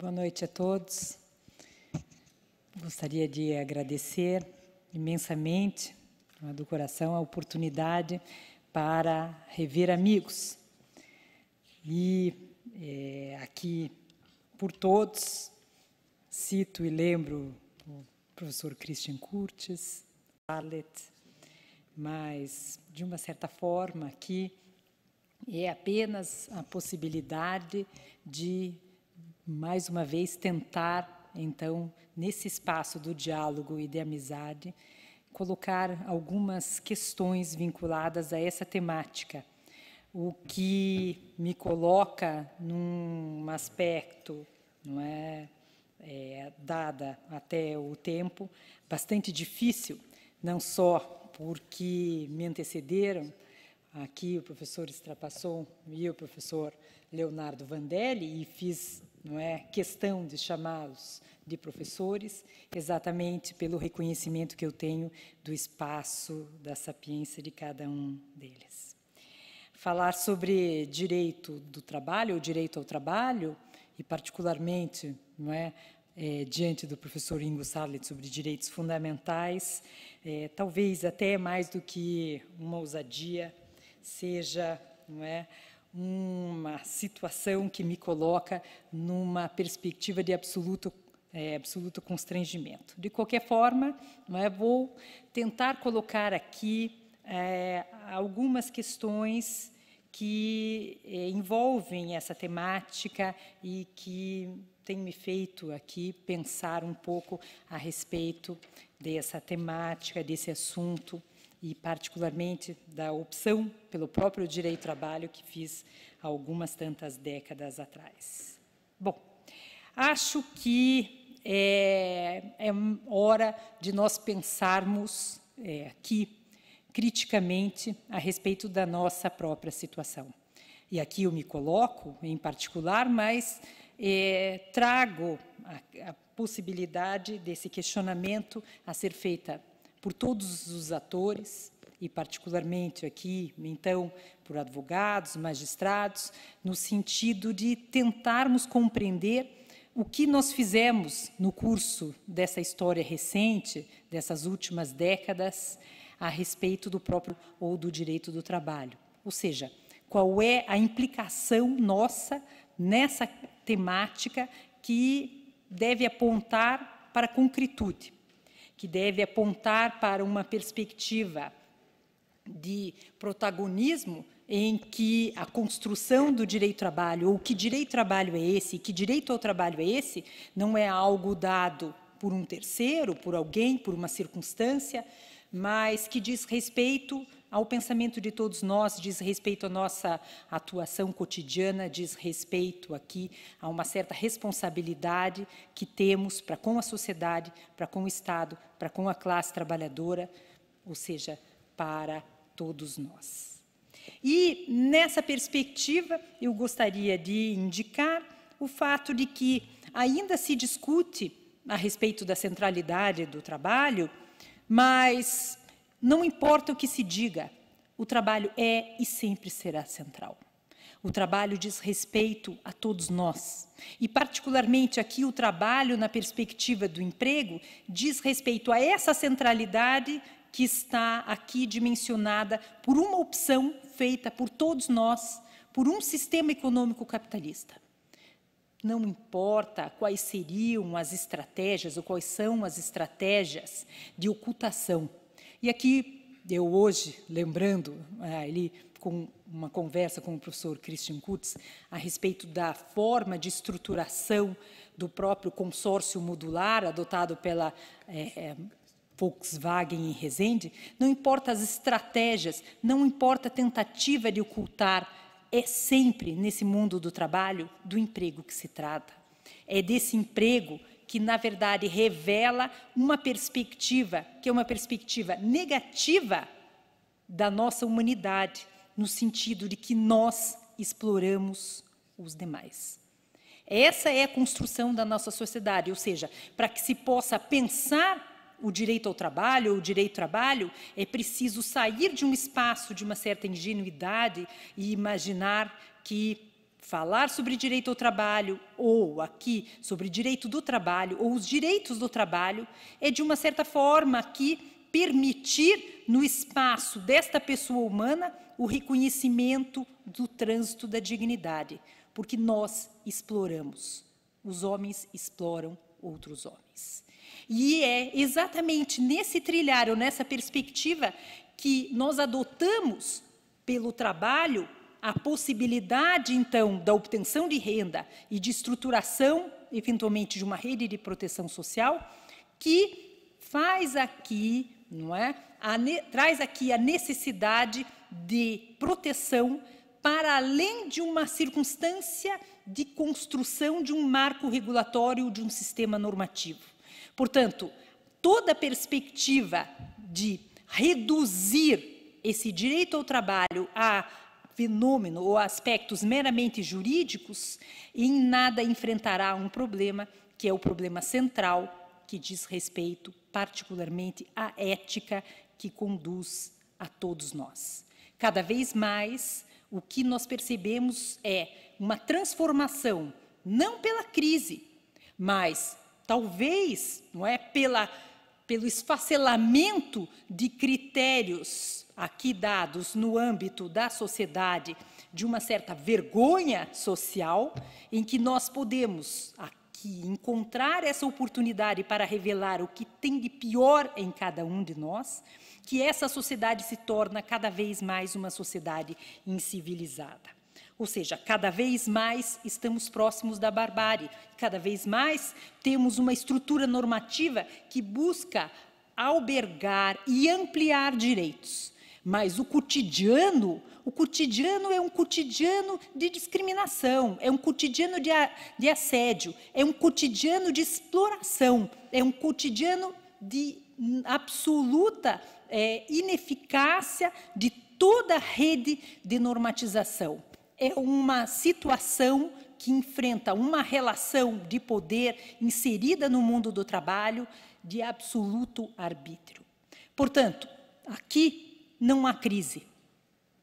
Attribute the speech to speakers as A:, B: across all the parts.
A: Boa noite a todos. Gostaria de agradecer imensamente, do coração, a oportunidade para rever amigos. E aqui, por todos, cito e lembro o professor Christian Curtis, Arlet, mas, de uma certa forma, aqui é apenas a possibilidade de, mais uma vez, tentar, então, nesse espaço do diálogo e de amizade, colocar algumas questões vinculadas a essa temática, o que me coloca num aspecto, não é, dada até o tempo, bastante difícil, não só porque me antecederam, aqui o professor Strapasson e o professor Leonardo Vandelli, e fiz, não é, questão de chamá-los de professores, exatamente pelo reconhecimento que eu tenho do espaço da sapiência de cada um deles. Falar sobre direito do trabalho, ou direito ao trabalho, e particularmente, não é, diante do professor Ingo Sarlet sobre direitos fundamentais, talvez até mais do que uma ousadia, seja, não é, uma situação que me coloca numa perspectiva de absoluto constrangimento. De qualquer forma, não é, vou tentar colocar aqui algumas questões que envolvem essa temática e que têm me feito aqui pensar um pouco a respeito dessa temática, desse assunto, e particularmente da opção pelo próprio direito do trabalho que fiz há algumas tantas décadas atrás. Bom, acho que é hora de nós pensarmos aqui criticamente a respeito da nossa própria situação. E aqui eu me coloco em particular, mas trago a possibilidade desse questionamento a ser feita por todos os atores, e particularmente aqui, então, por advogados, magistrados, no sentido de tentarmos compreender o que nós fizemos no curso dessa história recente, dessas últimas décadas, a respeito do próprio ou do direito do trabalho. Ou seja, qual é a implicação nossa nessa temática que deve apontar para a concretude, que deve apontar para uma perspectiva de protagonismo em que a construção do direito ao trabalho, ou que direito ao trabalho é esse, que direito ao trabalho é esse, não é algo dado por um terceiro, por alguém, por uma circunstância, mas que diz respeito ao pensamento de todos nós, diz respeito à nossa atuação cotidiana, diz respeito aqui a uma certa responsabilidade que temos para com a sociedade, para com o Estado, para com a classe trabalhadora, ou seja, para todos nós. E, nessa perspectiva, eu gostaria de indicar o fato de que ainda se discute a respeito da centralidade do trabalho, mas não importa o que se diga, o trabalho é e sempre será central. O trabalho diz respeito a todos nós. E, particularmente, aqui o trabalho, na perspectiva do emprego, diz respeito a essa centralidade que está aqui dimensionada por uma opção feita por todos nós, por um sistema econômico capitalista. Não importa quais seriam as estratégias ou quais são as estratégias de ocultação. E aqui, eu hoje, lembrando, ali, com uma conversa com o professor Christian Kurtz, a respeito da forma de estruturação do próprio consórcio modular adotado pela Volkswagen e Resende, não importa as estratégias, não importa a tentativa de ocultar, é sempre, nesse mundo do trabalho, do emprego que se trata. É desse emprego que, na verdade, revela uma perspectiva, que é uma perspectiva negativa da nossa humanidade, no sentido de que nós exploramos os demais. Essa é a construção da nossa sociedade, ou seja, para que se possa pensar o direito ao trabalho, ou o direito ao trabalho, é preciso sair de um espaço de uma certa ingenuidade e imaginar que falar sobre direito ao trabalho, ou aqui sobre direito do trabalho, ou os direitos do trabalho, é de uma certa forma aqui permitir no espaço desta pessoa humana o reconhecimento do trânsito da dignidade, porque nós exploramos, os homens exploram outros homens. E é exatamente nesse trilhar, nessa perspectiva, que nós adotamos pelo trabalho a possibilidade, então, da obtenção de renda e de estruturação, eventualmente, de uma rede de proteção social, que faz aqui, não é, traz aqui a necessidade de proteção para além de uma circunstância de construção de um marco regulatório, de um sistema normativo. Portanto, toda a perspectiva de reduzir esse direito ao trabalho a fenômeno ou aspectos meramente jurídicos, em nada enfrentará um problema que é o problema central, que diz respeito particularmente à ética que conduz a todos nós. Cada vez mais, o que nós percebemos é uma transformação, não pela crise, mas talvez, não é, pelo esfacelamento de critérios aqui dados no âmbito da sociedade, de uma certa vergonha social, em que nós podemos aqui encontrar essa oportunidade para revelar o que tem de pior em cada um de nós, que essa sociedade se torna cada vez mais uma sociedade incivilizada. Ou seja, cada vez mais estamos próximos da barbárie, cada vez mais temos uma estrutura normativa que busca albergar e ampliar direitos. Mas o cotidiano é um cotidiano de discriminação, é um cotidiano de assédio, é um cotidiano de exploração, é um cotidiano de absoluta ineficácia de toda a rede de normatização. É uma situação que enfrenta uma relação de poder inserida no mundo do trabalho de absoluto arbítrio. Portanto, aqui não há crise.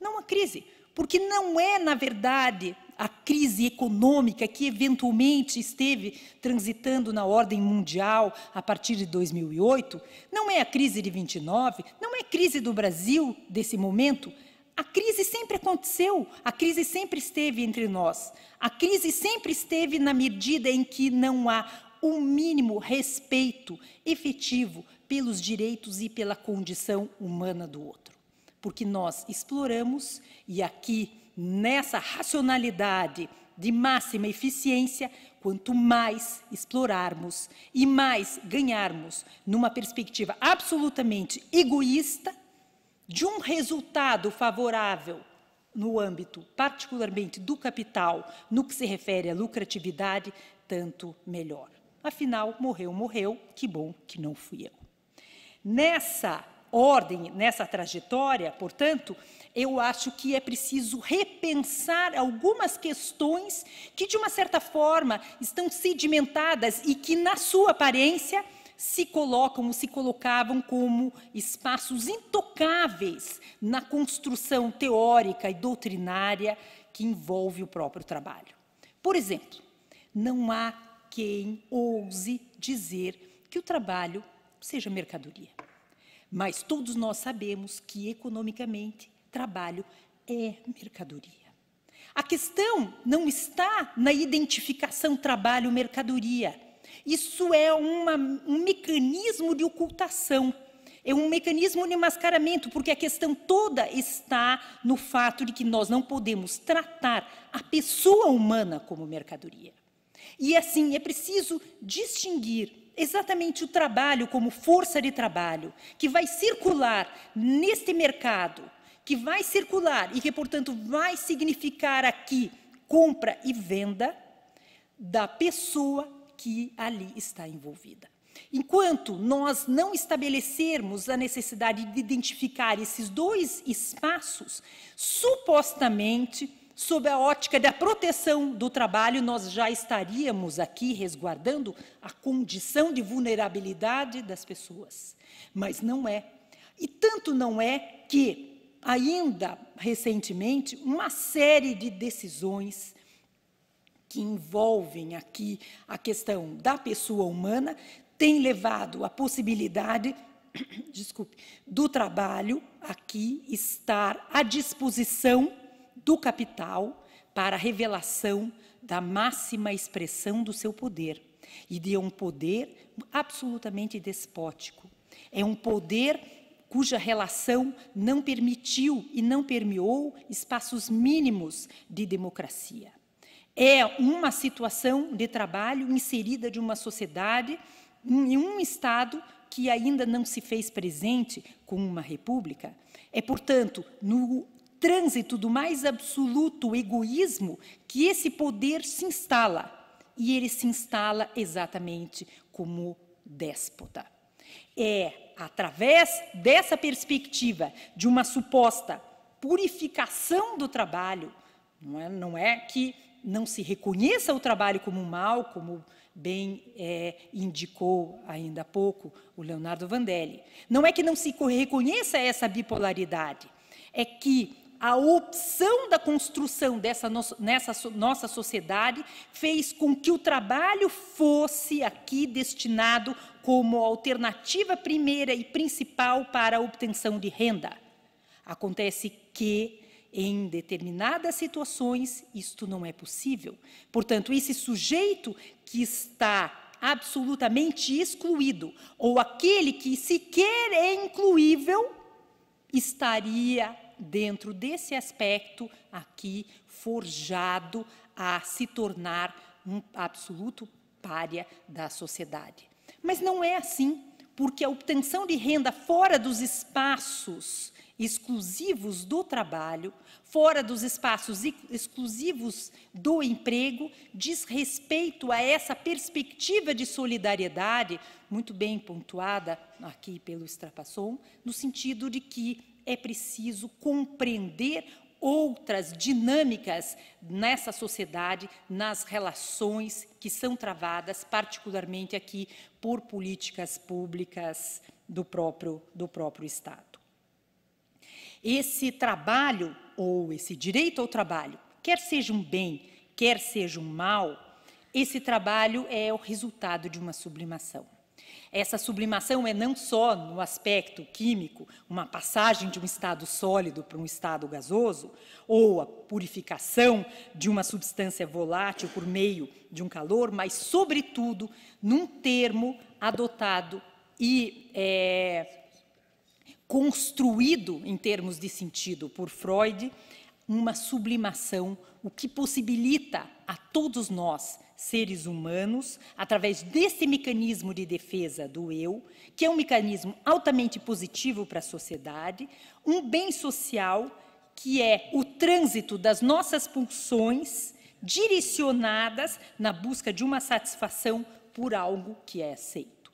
A: Não há crise, porque não é, na verdade, a crise econômica que eventualmente esteve transitando na ordem mundial a partir de 2008, não é a crise de 29, não é a crise do Brasil desse momento. A crise sempre aconteceu, a crise sempre esteve entre nós. A crise sempre esteve na medida em que não há um mínimo respeito efetivo pelos direitos e pela condição humana do outro. Porque nós exploramos, e aqui, nessa racionalidade de máxima eficiência, quanto mais explorarmos e mais ganharmos numa perspectiva absolutamente egoísta, de um resultado favorável no âmbito, particularmente do capital, no que se refere à lucratividade, tanto melhor. Afinal, morreu, que bom que não fui eu. Nessa ordem, nessa trajetória, portanto, eu acho que é preciso repensar algumas questões que, de uma certa forma, estão sedimentadas e que, na sua aparência, se colocavam como espaços intocáveis na construção teórica e doutrinária que envolve o próprio trabalho. Por exemplo, não há quem ouse dizer que o trabalho seja mercadoria. Mas todos nós sabemos que, economicamente, trabalho é mercadoria. A questão não está na identificação trabalho-mercadoria. Isso é um mecanismo de ocultação, é um mecanismo de mascaramento, porque a questão toda está no fato de que nós não podemos tratar a pessoa humana como mercadoria. E, assim, é preciso distinguir exatamente o trabalho como força de trabalho, que vai circular neste mercado, que vai circular e que, portanto, vai significar aqui compra e venda da pessoa que ali está envolvida. Enquanto nós não estabelecermos a necessidade de identificar esses dois espaços, supostamente, sob a ótica da proteção do trabalho, nós já estaríamos aqui resguardando a condição de vulnerabilidade das pessoas. Mas não é. E tanto não é que, ainda recentemente, uma série de decisões que envolvem aqui a questão da pessoa humana, tem levado à possibilidade, desculpe, do trabalho aqui estar à disposição do capital para a revelação da máxima expressão do seu poder, e de um poder absolutamente despótico. É um poder cuja relação não permitiu e não permeou espaços mínimos de democracia. É uma situação de trabalho inserida de uma sociedade em um Estado que ainda não se fez presente como uma república. É, portanto, no trânsito do mais absoluto egoísmo que esse poder se instala, e ele se instala exatamente como déspota. É através dessa perspectiva de uma suposta purificação do trabalho, não é que não se reconheça o trabalho como um mal, como bem indicou ainda há pouco o Leonardo Vandelli. Não é que não se reconheça essa bipolaridade, é que a opção da construção nessa nossa sociedade fez com que o trabalho fosse aqui destinado como alternativa primeira e principal para a obtenção de renda. Acontece que, em determinadas situações, isto não é possível. Portanto, esse sujeito que está absolutamente excluído, ou aquele que sequer é incluível, estaria dentro desse aspecto aqui forjado a se tornar um absoluto pária da sociedade. Mas não é assim, porque a obtenção de renda fora dos espaços exclusivos do trabalho, fora dos espaços exclusivos do emprego, diz respeito a essa perspectiva de solidariedade, muito bem pontuada aqui pelo Strapasson, no sentido de que é preciso compreender outras dinâmicas nessa sociedade, nas relações que são travadas, particularmente aqui, por políticas públicas do próprio Estado. Esse trabalho, ou esse direito ao trabalho, quer seja um bem, quer seja um mal, esse trabalho é o resultado de uma sublimação. Essa sublimação é não só no aspecto químico, uma passagem de um estado sólido para um estado gasoso, ou a purificação de uma substância volátil por meio de um calor, mas, sobretudo, num termo adotado e construído, em termos de sentido, por Freud, uma sublimação, o que possibilita a todos nós, seres humanos, através desse mecanismo de defesa do eu, que é um mecanismo altamente positivo para a sociedade, um bem social que é o trânsito das nossas pulsões direcionadas na busca de uma satisfação por algo que é aceito.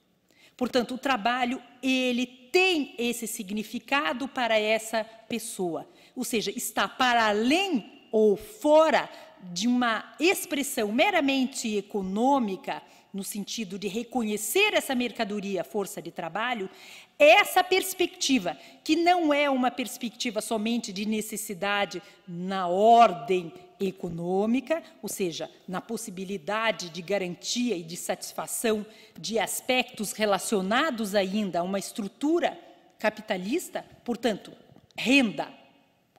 A: Portanto, o trabalho, ele tem esse significado para essa pessoa, ou seja, está para além ou fora de uma expressão meramente econômica, no sentido de reconhecer essa mercadoria, força de trabalho, essa perspectiva, que não é uma perspectiva somente de necessidade na ordem econômica, ou seja, na possibilidade de garantia e de satisfação de aspectos relacionados ainda a uma estrutura capitalista, portanto, renda,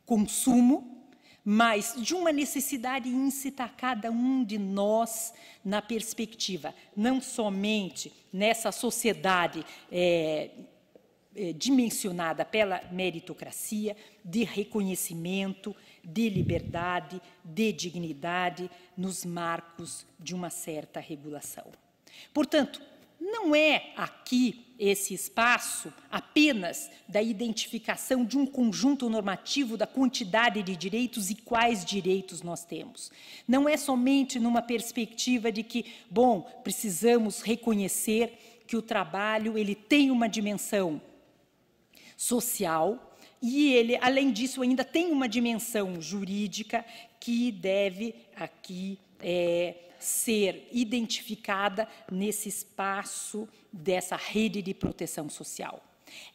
A: consumo, mas de uma necessidade íncita a cada um de nós na perspectiva, não somente nessa sociedade dimensionada pela meritocracia, de reconhecimento, de liberdade, de dignidade, nos marcos de uma certa regulação. Portanto, não é aqui esse espaço apenas da identificação de um conjunto normativo da quantidade de direitos e quais direitos nós temos. Não é somente numa perspectiva de que, bom, precisamos reconhecer que o trabalho ele tem uma dimensão social e ele, além disso, ainda tem uma dimensão jurídica que deve aqui ser identificada nesse espaço dessa rede de proteção social.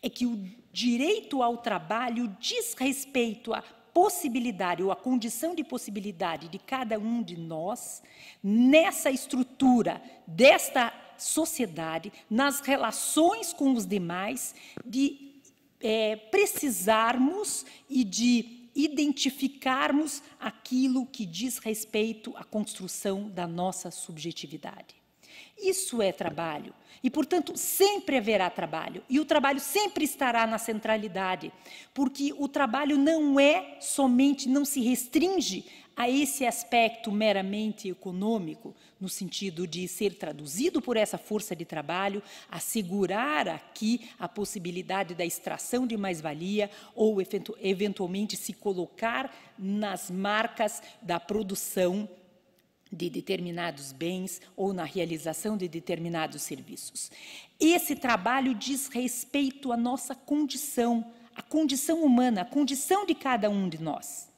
A: É que o direito ao trabalho diz respeito à possibilidade ou a condição de possibilidade de cada um de nós, nessa estrutura desta sociedade, nas relações com os demais, de precisarmos e de identificarmos aquilo que diz respeito à construção da nossa subjetividade. Isso é trabalho. E, portanto, sempre haverá trabalho. E o trabalho sempre estará na centralidade, porque o trabalho não é somente, não se restringe a esse aspecto meramente econômico, no sentido de ser traduzido por essa força de trabalho, assegurar aqui a possibilidade da extração de mais-valia ou, eventualmente, se colocar nas marcas da produção de determinados bens ou na realização de determinados serviços. Esse trabalho diz respeito à nossa condição, à condição humana, à condição de cada um de nós.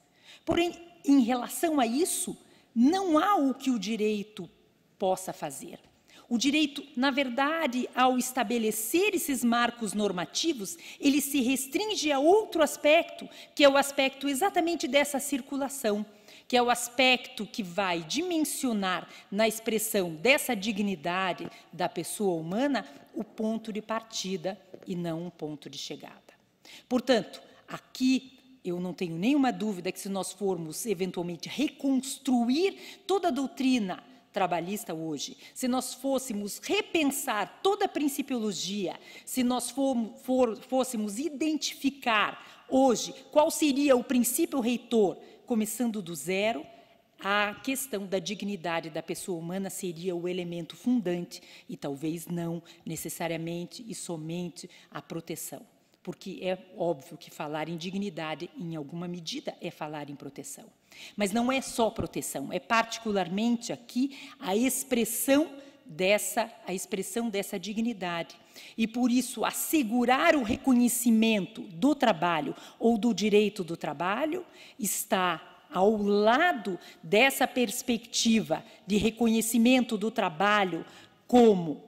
A: Porém, em relação a isso, não há o que o direito possa fazer. O direito, na verdade, ao estabelecer esses marcos normativos, ele se restringe a outro aspecto, que é o aspecto exatamente dessa circulação, que é o aspecto que vai dimensionar na expressão dessa dignidade da pessoa humana o ponto de partida e não um ponto de chegada. Portanto, aqui eu não tenho nenhuma dúvida que se nós formos eventualmente reconstruir toda a doutrina trabalhista hoje, se nós fôssemos repensar toda a principiologia, se nós fôssemos identificar hoje qual seria o princípio reitor, começando do zero, a questão da dignidade da pessoa humana seria o elemento fundante e talvez não necessariamente e somente a proteção. Porque é óbvio que falar em dignidade, em alguma medida, é falar em proteção. Mas não é só proteção, é particularmente aqui a expressão dessa dignidade. E, por isso, assegurar o reconhecimento do trabalho ou do direito do trabalho está ao lado dessa perspectiva de reconhecimento do trabalho como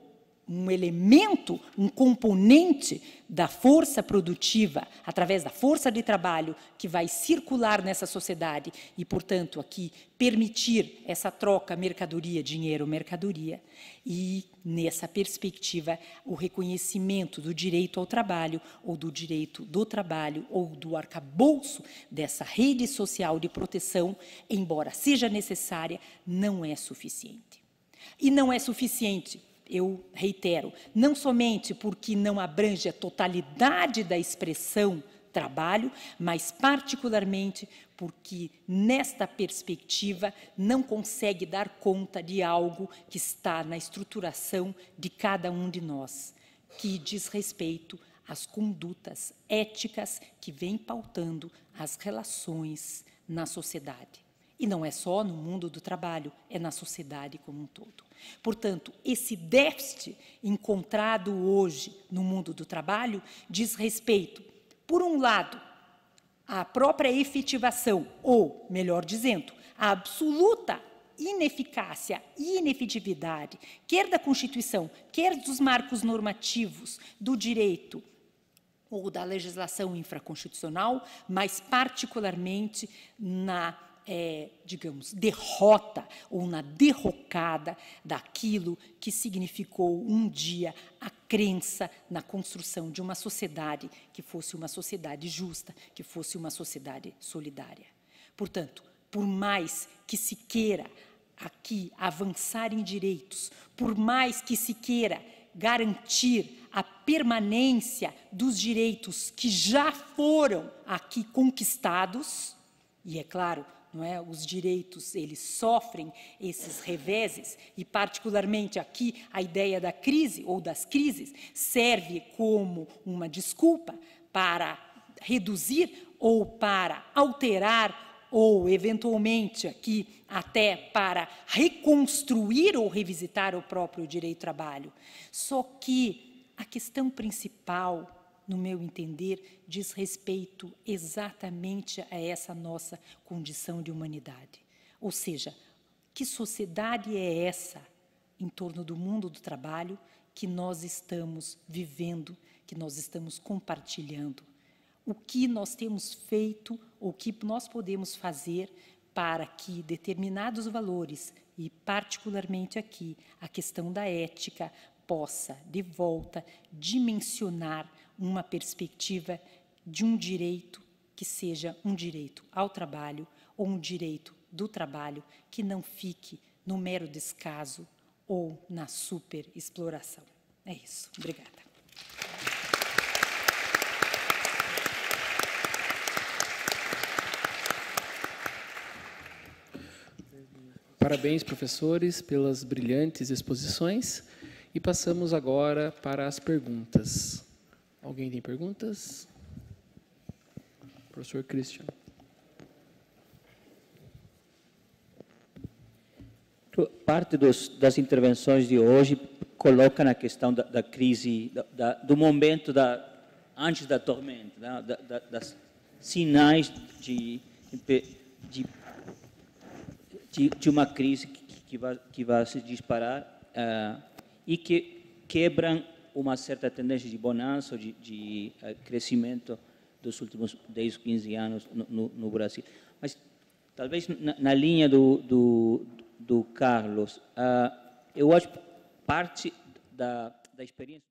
A: um elemento, um componente da força produtiva, através da força de trabalho que vai circular nessa sociedade e, portanto, aqui permitir essa troca mercadoria, dinheiro, mercadoria, e, nessa perspectiva, o reconhecimento do direito ao trabalho, ou do direito do trabalho, ou do arcabouço dessa rede social de proteção, embora seja necessária, não é suficiente. E não é suficiente, eu reitero, não somente porque não abrange a totalidade da expressão trabalho, mas particularmente porque, nesta perspectiva, não consegue dar conta de algo que está na estruturação de cada um de nós, que diz respeito às condutas éticas que vêm pautando as relações na sociedade. E não é só no mundo do trabalho, é na sociedade como um todo. Portanto, esse déficit encontrado hoje no mundo do trabalho diz respeito, por um lado, à própria efetivação, ou, melhor dizendo, à absoluta ineficácia e inefetividade, quer da Constituição, quer dos marcos normativos do direito ou da legislação infraconstitucional, mas particularmente na digamos, derrota ou na derrocada daquilo que significou um dia a crença na construção de uma sociedade que fosse uma sociedade justa, que fosse uma sociedade solidária. Portanto, por mais que se queira aqui avançar em direitos, por mais que se queira garantir a permanência dos direitos que já foram aqui conquistados, e é claro, não é? Os direitos, eles sofrem esses reveses e, particularmente aqui, a ideia da crise ou das crises serve como uma desculpa para reduzir ou para alterar ou, eventualmente, aqui até para reconstruir ou revisitar o próprio direito do trabalho. Só que a questão principal, no meu entender, diz respeito exatamente a essa nossa condição de humanidade. Ou seja, que sociedade é essa, em torno do mundo do trabalho, que nós estamos vivendo, que nós estamos compartilhando? o que nós temos feito, o que nós podemos fazer para que determinados valores, e particularmente aqui a questão da ética, possa, de volta, dimensionar uma perspectiva de um direito que seja um direito ao trabalho ou um direito do trabalho que não fique no mero descaso ou na superexploração. É isso. Obrigada.
B: Parabéns, professores, pelas brilhantes exposições. E passamos agora para as perguntas. Alguém tem perguntas? Professor Christian.
C: Parte das intervenções de hoje coloca na questão da crise, do momento antes da tormenta, das sinais de uma crise que vai se disparar e que quebram uma certa tendência de bonança, de crescimento dos últimos 10, 15 anos no Brasil. Mas, talvez, na linha do Carlos, eu acho parte da experiência